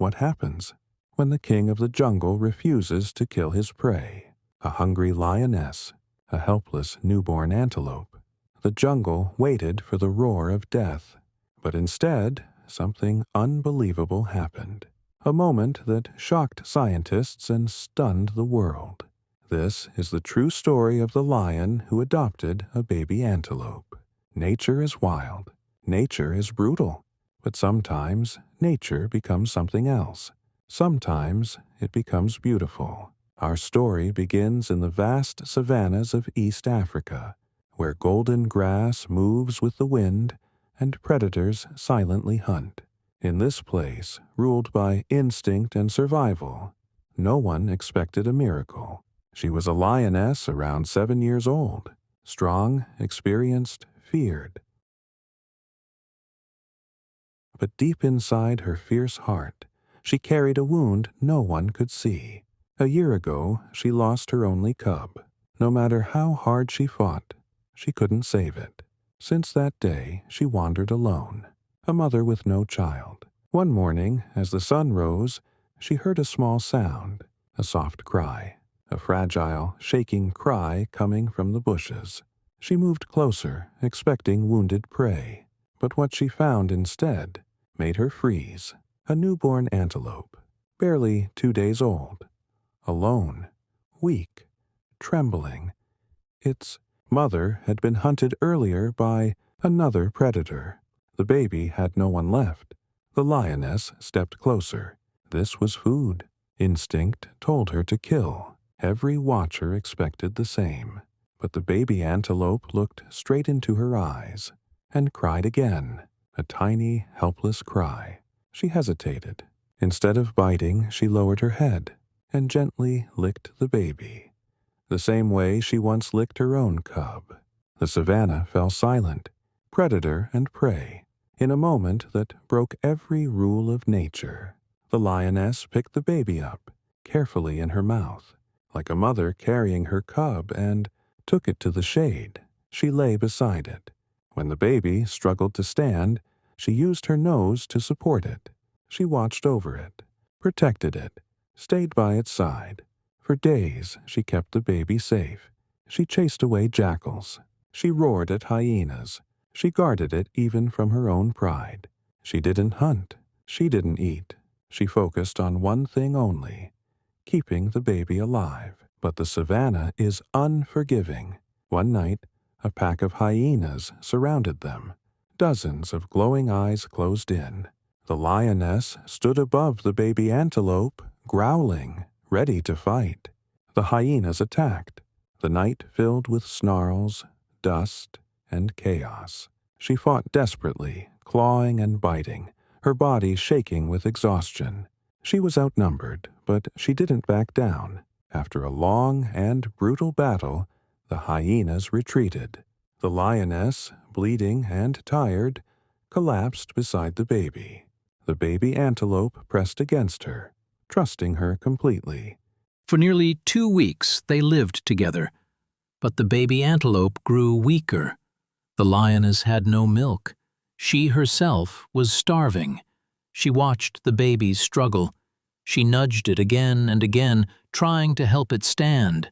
What happens when the king of the jungle refuses to kill his prey? A hungry lioness, a helpless newborn antelope. The jungle waited for the roar of death, but instead, something unbelievable happened. A moment that shocked scientists and stunned the world. This is the true story of the lion who adopted a baby antelope. Nature is wild. Nature is brutal. But sometimes nature becomes something else. Sometimes it becomes beautiful. Our story begins in the vast savannas of East Africa, where golden grass moves with the wind and predators silently hunt. In this place, ruled by instinct and survival, no one expected a miracle. She was a lioness around 7 years old, strong, experienced, feared. But deep inside her fierce heart, she carried a wound no one could see. A year ago, she lost her only cub. No matter how hard she fought, she couldn't save it. Since that day, she wandered alone, a mother with no child. One morning, as the sun rose, she heard a small sound, a soft cry, a fragile, shaking cry coming from the bushes. She moved closer, expecting wounded prey, but what she found instead made her freeze. A newborn antelope, barely 2 days old, alone, weak, trembling. Its mother had been hunted earlier by another predator. The baby had no one left. The lioness stepped closer. This was food. Instinct told her to kill. Every watcher expected the same. But the baby antelope looked straight into her eyes and cried again, a tiny, helpless cry. She hesitated. Instead of biting, she lowered her head and gently licked the baby, the same way she once licked her own cub. The savannah fell silent, predator and prey, in a moment that broke every rule of nature. The lioness picked the baby up, carefully in her mouth, like a mother carrying her cub, and took it to the shade. She lay beside it. When the baby struggled to stand, she used her nose to support it. She watched over it, protected it, stayed by its side. For days, she kept the baby safe. She chased away jackals. She roared at hyenas. She guarded it even from her own pride. She didn't hunt. She didn't eat. She focused on one thing only, keeping the baby alive. But the savannah is unforgiving. One night, a pack of hyenas surrounded them. Dozens of glowing eyes closed in. The lioness stood above the baby antelope, growling, ready to fight. The hyenas attacked. The night filled with snarls, dust, and chaos. She fought desperately, clawing and biting, her body shaking with exhaustion. She was outnumbered, but she didn't back down. After a long and brutal battle, the hyenas retreated. The lioness, bleeding and tired, collapsed beside the baby. The baby antelope pressed against her, trusting her completely. For nearly 2 weeks they lived together, but the baby antelope grew weaker. The lioness had no milk. She herself was starving. She watched the baby struggle. She nudged it again and again, trying to help it stand.